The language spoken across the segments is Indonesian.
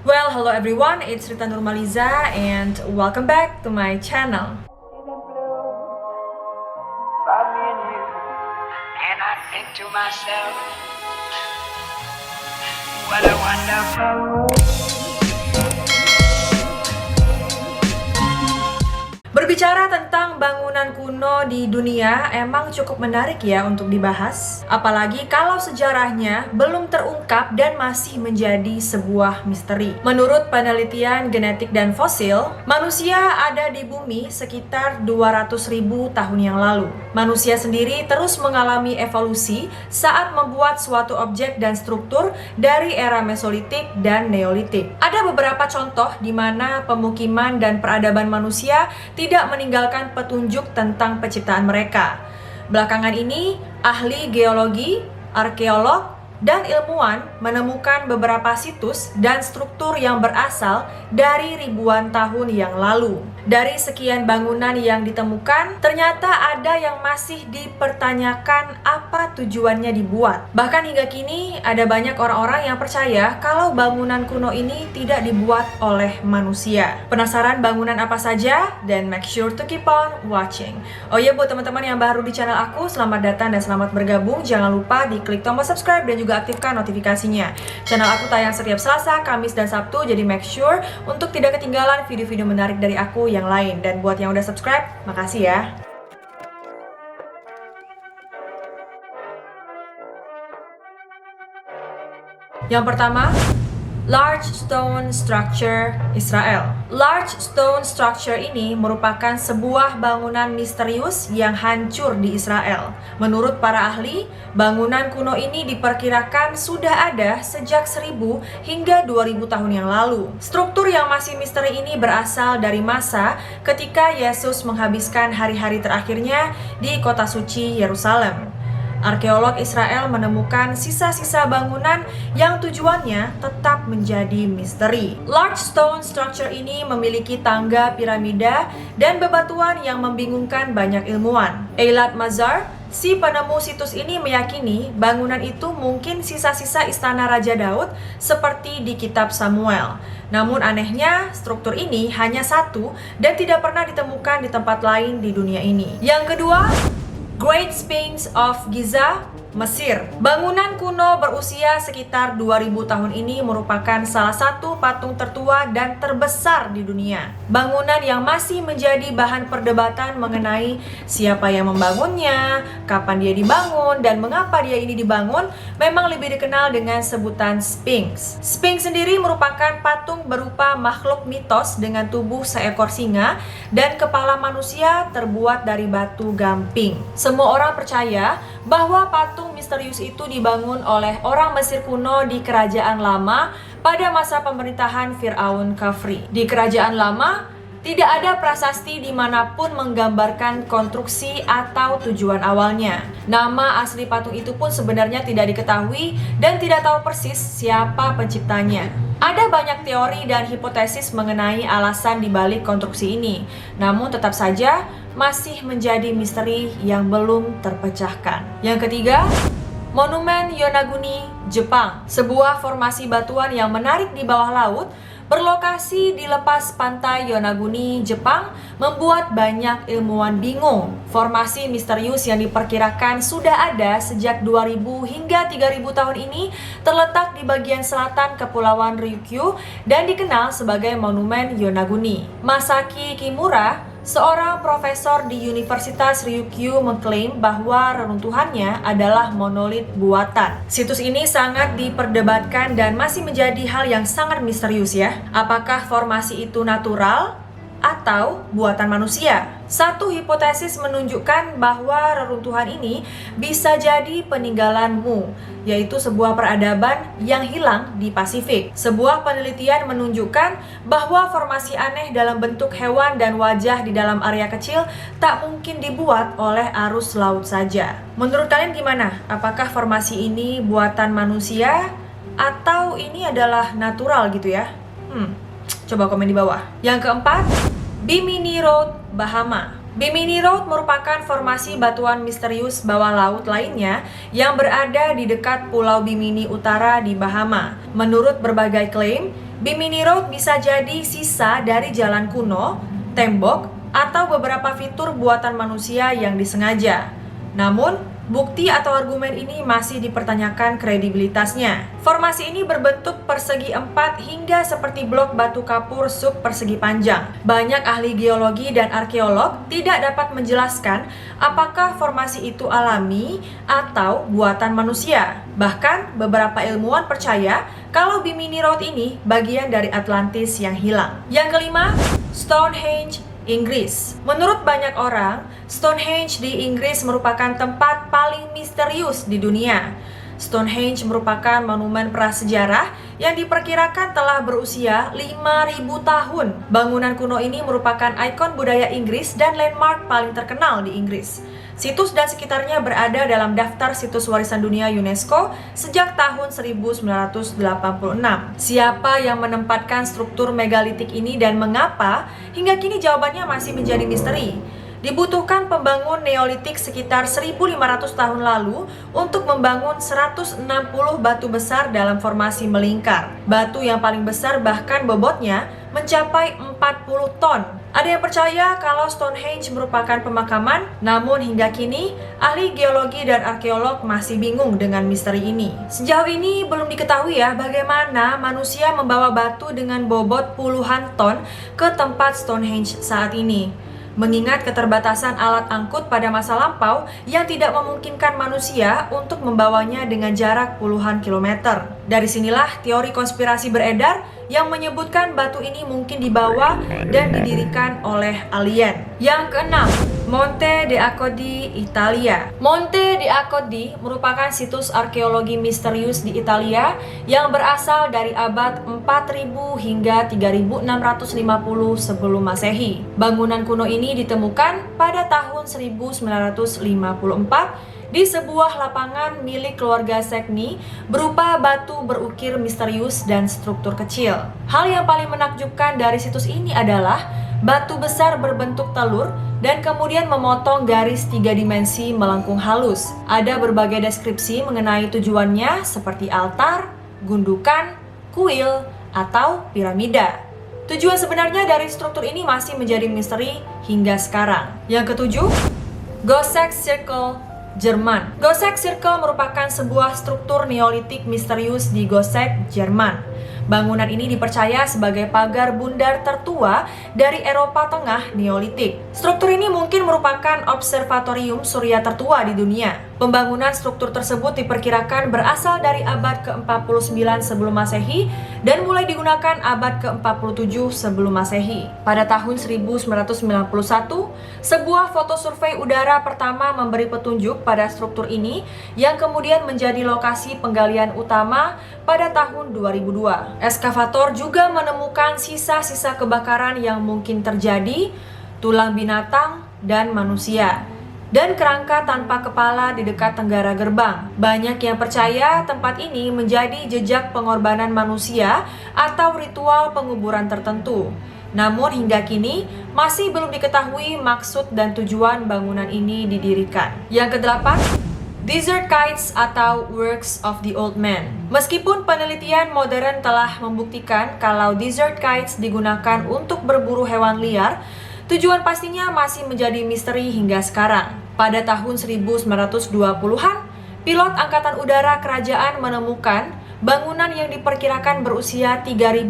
Well, hello everyone, it's Rita Nurmaliza and welcome back to my channel. And I think to myself, what a wonderful world. Berbicara tentang bangunan kuno di dunia emang cukup menarik ya untuk dibahas. Apalagi kalau sejarahnya belum terungkap dan masih menjadi sebuah misteri. Menurut penelitian genetik dan fosil, manusia ada di bumi sekitar 200.000 tahun yang lalu. Manusia sendiri terus mengalami evolusi saat membuat suatu objek dan struktur dari era Mesolitik dan Neolitik. Ada beberapa contoh di mana pemukiman dan peradaban manusia tidak meninggalkan petunjuk tentang penciptaan mereka. Belakangan ini, ahli geologi, arkeolog, dan ilmuwan menemukan beberapa situs dan struktur yang berasal dari ribuan tahun yang lalu. Dari sekian bangunan yang ditemukan, ternyata ada yang masih dipertanyakan apa tujuannya dibuat. Bahkan hingga kini, ada banyak orang-orang yang percaya kalau bangunan kuno ini tidak dibuat oleh manusia. Penasaran bangunan apa saja? Dan make sure to keep on watching. Oh ya, buat teman-teman yang baru di channel aku, selamat datang dan selamat bergabung. Jangan lupa diklik tombol subscribe dan juga aktifkan notifikasinya. Channel aku tayang setiap Selasa, Kamis, dan Sabtu, jadi make sure untuk tidak ketinggalan video-video menarik dari aku yang lain. Dan buat yang udah subscribe, makasih ya. Yang pertama, Large Stone Structure Israel. Large Stone Structure ini merupakan sebuah bangunan misterius yang hancur di Israel. Menurut para ahli, bangunan kuno ini diperkirakan sudah ada sejak 1000 hingga 2000 tahun yang lalu. Struktur yang masih misteri ini berasal dari masa ketika Yesus menghabiskan hari-hari terakhirnya di kota suci Yerusalem. Arkeolog Israel menemukan sisa-sisa bangunan yang tujuannya tetap menjadi misteri. Large Stone Structure ini memiliki tangga piramida dan bebatuan yang membingungkan banyak ilmuwan. Eilat Mazar, si penemu situs ini, meyakini bangunan itu mungkin sisa-sisa istana Raja Daud seperti di kitab Samuel. Namun anehnya, struktur ini hanya satu dan tidak pernah ditemukan di tempat lain di dunia ini. Yang kedua, Great Sphinx of Giza, Mesir. Bangunan kuno berusia sekitar 2000 tahun ini merupakan salah satu patung tertua dan terbesar di dunia. Bangunan yang masih menjadi bahan perdebatan mengenai siapa yang membangunnya, kapan dia dibangun, dan mengapa dia ini dibangun memang lebih dikenal dengan sebutan Sphinx. Sphinx sendiri merupakan patung berupa makhluk mitos dengan tubuh seekor singa dan kepala manusia terbuat dari batu gamping. Semua orang percaya bahwa patung misterius itu dibangun oleh orang Mesir kuno di Kerajaan Lama pada masa pemerintahan Firaun Khafre. Di Kerajaan Lama, tidak ada prasasti dimanapun menggambarkan konstruksi atau tujuan awalnya. Nama asli patung itu pun sebenarnya tidak diketahui dan tidak tahu persis siapa penciptanya. Ada banyak teori dan hipotesis mengenai alasan dibalik konstruksi ini, namun tetap saja masih menjadi misteri yang belum terpecahkan. Yang ketiga, Monumen Yonaguni, Jepang. Sebuah formasi batuan yang menarik di bawah laut berlokasi di lepas pantai Yonaguni, Jepang, membuat banyak ilmuwan bingung. Formasi misterius yang diperkirakan sudah ada sejak 2000 hingga 3000 tahun ini terletak di bagian selatan Kepulauan Ryukyu dan dikenal sebagai Monumen Yonaguni. Masaki Kimura, seorang profesor di Universitas Ryukyu, mengklaim bahwa reruntuhannya adalah monolit buatan. Situs ini sangat diperdebatkan dan masih menjadi hal yang sangat misterius ya. Apakah formasi itu natural atau buatan manusia? Satu hipotesis menunjukkan bahwa reruntuhan ini bisa jadi peninggalan Mu, yaitu sebuah peradaban yang hilang di Pasifik. Sebuah penelitian menunjukkan bahwa formasi aneh dalam bentuk hewan dan wajah di dalam area kecil tak mungkin dibuat oleh arus laut saja. Menurut kalian gimana? Apakah formasi ini buatan manusia atau ini adalah natural gitu ya? Coba komen di bawah. Yang keempat, Bimini Road, Bahama. Bimini Road merupakan formasi batuan misterius bawah laut lainnya yang berada di dekat Pulau Bimini Utara di Bahama. Menurut berbagai klaim, Bimini Road bisa jadi sisa dari jalan kuno, tembok, atau beberapa fitur buatan manusia yang disengaja. Namun, bukti atau argumen ini masih dipertanyakan kredibilitasnya. Formasi ini berbentuk persegi 4 hingga seperti blok batu kapur sub persegi panjang. Banyak ahli geologi dan arkeolog tidak dapat menjelaskan apakah formasi itu alami atau buatan manusia. Bahkan beberapa ilmuwan percaya kalau Bimini Road ini bagian dari Atlantis yang hilang. Yang kelima, Stonehenge, Inggris. Menurut banyak orang, Stonehenge di Inggris merupakan tempat paling misterius di dunia. Stonehenge merupakan monumen prasejarah yang diperkirakan telah berusia 5.000 tahun. Bangunan kuno ini merupakan ikon budaya Inggris dan landmark paling terkenal di Inggris. Situs dan sekitarnya berada dalam daftar situs warisan dunia UNESCO sejak tahun 1986. Siapa yang menempatkan struktur megalitik ini dan mengapa? Hingga kini jawabannya masih menjadi misteri. Dibutuhkan pembangun Neolitik sekitar 1.500 tahun lalu untuk membangun 160 batu besar dalam formasi melingkar. Batu yang paling besar bahkan bobotnya mencapai 40 ton. Ada yang percaya kalau Stonehenge merupakan pemakaman, namun hingga kini ahli geologi dan arkeolog masih bingung dengan misteri ini. Sejauh ini belum diketahui ya bagaimana manusia membawa batu dengan bobot puluhan ton ke tempat Stonehenge saat ini. Mengingat keterbatasan alat angkut pada masa lampau yang tidak memungkinkan manusia untuk membawanya dengan jarak puluhan kilometer. Dari sinilah teori konspirasi beredar yang menyebutkan batu ini mungkin dibawa dan didirikan oleh alien. Yang keenam, Monte dei Accodi, Italia. Monte dei Accodi merupakan situs arkeologi misterius di Italia yang berasal dari abad 4000 hingga 3650 sebelum Masehi. Bangunan kuno ini ditemukan pada tahun 1954 di sebuah lapangan milik keluarga Segni berupa batu berukir misterius dan struktur kecil. Hal yang paling menakjubkan dari situs ini adalah batu besar berbentuk telur dan kemudian memotong garis 3 dimensi melengkung halus. Ada berbagai deskripsi mengenai tujuannya seperti altar, gundukan, kuil, atau piramida. Tujuan sebenarnya dari struktur ini masih menjadi misteri hingga sekarang. Yang ketujuh, Goseck Circle, Jerman. Goseck Circle merupakan sebuah struktur Neolitik misterius di Goseck, Jerman. Bangunan ini dipercaya sebagai pagar bundar tertua dari Eropa Tengah Neolitik. Struktur ini mungkin merupakan observatorium surya tertua di dunia. Pembangunan struktur tersebut diperkirakan berasal dari abad ke-49 sebelum Masehi dan mulai digunakan abad ke-47 sebelum Masehi. Pada tahun 1991, sebuah foto survei udara pertama memberi petunjuk pada struktur ini yang kemudian menjadi lokasi penggalian utama pada tahun 2002. Eskavator juga menemukan sisa-sisa kebakaran yang mungkin terjadi, tulang binatang, dan manusia, dan kerangka tanpa kepala di dekat tenggara gerbang. Banyak yang percaya tempat ini menjadi jejak pengorbanan manusia atau ritual penguburan tertentu. Namun hingga kini masih belum diketahui maksud dan tujuan bangunan ini didirikan. Yang kedelapan, Desert Kites atau Works of the Old Man. Meskipun penelitian modern telah membuktikan kalau desert kites digunakan untuk berburu hewan liar, tujuan pastinya masih menjadi misteri hingga sekarang. Pada tahun 1920-an, pilot Angkatan Udara Kerajaan menemukan bangunan yang diperkirakan berusia 3.000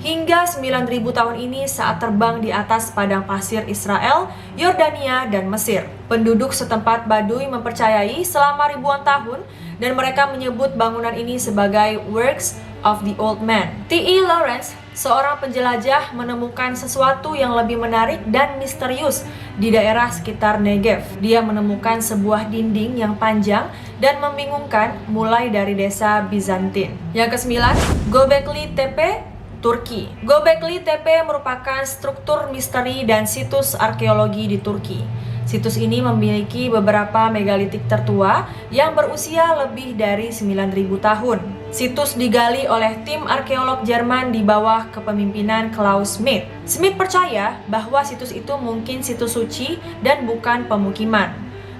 hingga 9.000 tahun ini saat terbang di atas padang pasir Israel, Yordania, dan Mesir. Penduduk setempat Baduy mempercayai selama ribuan tahun dan mereka menyebut bangunan ini sebagai Works of the Old Man. T.E. Lawrence, seorang penjelajah, menemukan sesuatu yang lebih menarik dan misterius di daerah sekitar Negev. Dia menemukan sebuah dinding yang panjang dan membingungkan mulai dari desa Bizantin. Yang kesembilan, Göbekli Tepe, Turki. Göbekli Tepe merupakan struktur misteri dan situs arkeologi di Turki. Situs ini memiliki beberapa megalitik tertua yang berusia lebih dari 9.000 tahun. Situs digali oleh tim arkeolog Jerman di bawah kepemimpinan Klaus Schmidt. Schmidt percaya bahwa situs itu mungkin situs suci dan bukan pemukiman.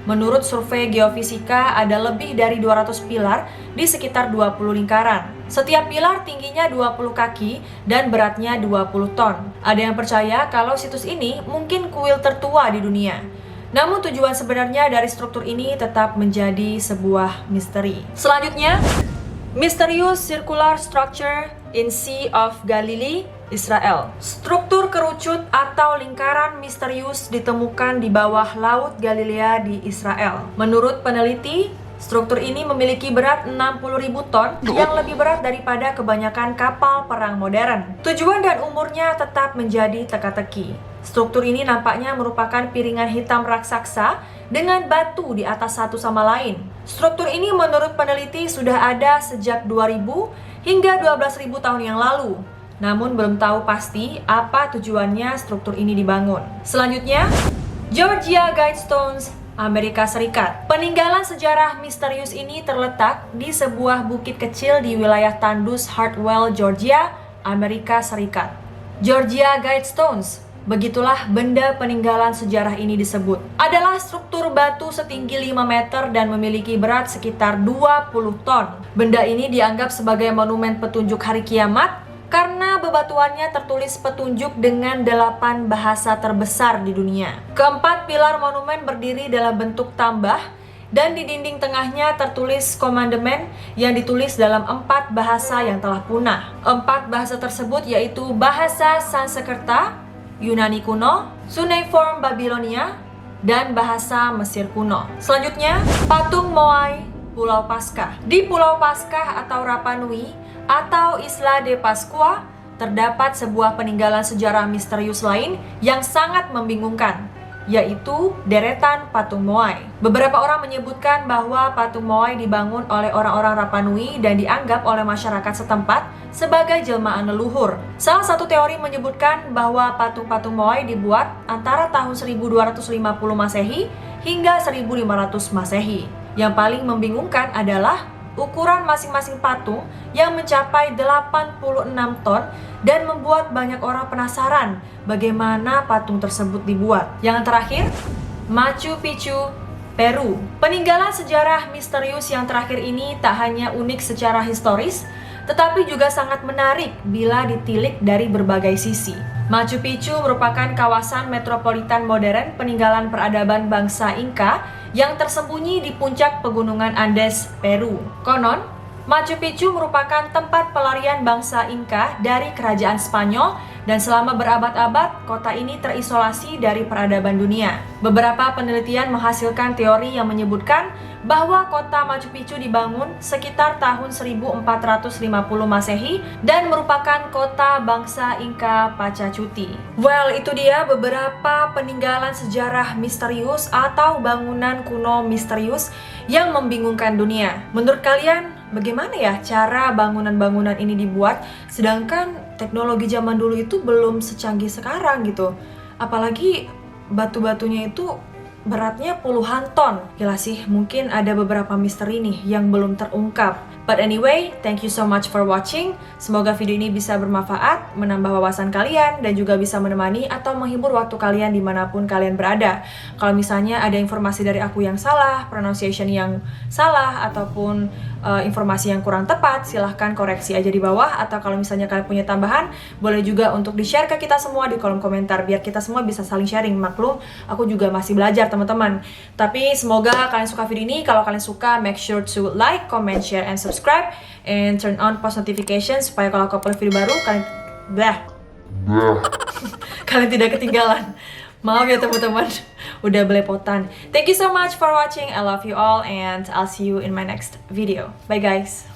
Menurut survei geofisika, ada lebih dari 200 pilar di sekitar 20 lingkaran. Setiap pilar tingginya 20 kaki dan beratnya 20 ton. Ada yang percaya kalau situs ini mungkin kuil tertua di dunia. Namun tujuan sebenarnya dari struktur ini tetap menjadi sebuah misteri. Selanjutnya, Mysterious Circular Structure in Sea of Galilee, Israel. Struktur kerucut atau lingkaran misterius ditemukan di bawah Laut Galilea di Israel. Menurut peneliti, struktur ini memiliki berat 60.000 ton yang lebih berat daripada kebanyakan kapal perang modern. Tujuan dan umurnya tetap menjadi teka-teki. Struktur ini nampaknya merupakan piringan hitam raksasa dengan batu di atas satu sama lain. Struktur ini menurut peneliti sudah ada sejak 2000 hingga 12.000 tahun yang lalu. Namun belum tahu pasti apa tujuannya struktur ini dibangun. Selanjutnya, Georgia Guidestones, Amerika Serikat. Peninggalan sejarah misterius ini terletak di sebuah bukit kecil di wilayah tandus Hartwell, Georgia, Amerika Serikat. Georgia Guidestones, begitulah benda peninggalan sejarah ini disebut. Adalah struktur batu setinggi 5 meter dan memiliki berat sekitar 20 ton. Benda ini dianggap sebagai monumen petunjuk hari kiamat karena bebatuannya tertulis petunjuk dengan 8 bahasa terbesar di dunia. Keempat pilar monumen berdiri dalam bentuk tambah dan di dinding tengahnya tertulis komandemen yang ditulis dalam 4 bahasa yang telah punah. 4 bahasa tersebut yaitu bahasa Sanskerta, Yunani kuno, Cuneiform Babilonia, dan bahasa Mesir kuno. Selanjutnya, patung Moai, Pulau Paskah. Di Pulau Paskah atau Rapa Nui atau Isla de Pascua, terdapat sebuah peninggalan sejarah misterius lain yang sangat membingungkan, yaitu deretan patung Moai. Beberapa orang menyebutkan bahwa patung Moai dibangun oleh orang-orang Rapa Nui dan dianggap oleh masyarakat setempat sebagai jelmaan leluhur. Salah satu teori menyebutkan bahwa patung-patung Moai dibuat antara tahun 1250 Masehi hingga 1500 Masehi. Yang paling membingungkan adalah ukuran masing-masing patung yang mencapai 86 ton dan membuat banyak orang penasaran bagaimana patung tersebut dibuat. Yang terakhir, Machu Picchu, Peru. Peninggalan sejarah misterius yang terakhir ini tak hanya unik secara historis, tetapi juga sangat menarik bila ditilik dari berbagai sisi. Machu Picchu merupakan kawasan metropolitan modern peninggalan peradaban bangsa Inka yang tersembunyi di puncak pegunungan Andes, Peru. Konon, Machu Picchu merupakan tempat pelarian bangsa Inka dari kerajaan Spanyol dan selama berabad-abad kota ini terisolasi dari peradaban dunia. Beberapa penelitian menghasilkan teori yang menyebutkan bahwa kota Machu Picchu dibangun sekitar tahun 1450 Masehi dan merupakan kota bangsa Inka Pachacuti. Well, itu dia beberapa peninggalan sejarah misterius atau bangunan kuno misterius yang membingungkan dunia. Menurut kalian, bagaimana ya cara bangunan-bangunan ini dibuat? Sedangkan teknologi zaman dulu itu belum secanggih sekarang gitu. Apalagi batu-batunya itu beratnya puluhan ton. Gila sih, mungkin ada beberapa misteri nih yang belum terungkap. But anyway, thank you so much for watching. Semoga video ini bisa bermanfaat, menambah wawasan kalian, dan juga bisa menemani atau menghibur waktu kalian dimanapun kalian berada. Kalau misalnya ada informasi dari aku yang salah, pronunciation yang salah, ataupun informasi yang kurang tepat, silahkan koreksi aja di bawah. Atau kalau misalnya kalian punya tambahan, boleh juga untuk di-share ke kita semua di kolom komentar, biar kita semua bisa saling sharing. Maklum, aku juga masih belajar teman-teman. Tapi semoga kalian suka video ini. Kalau kalian suka, make sure to like, comment, share, and subscribe, and turn on post notification supaya kalau aku upload video baru kalian tidak ketinggalan. Maaf ya teman-teman, udah belepotan. Thank you so much for watching. I love you all and I'll see you in my next video. Bye guys.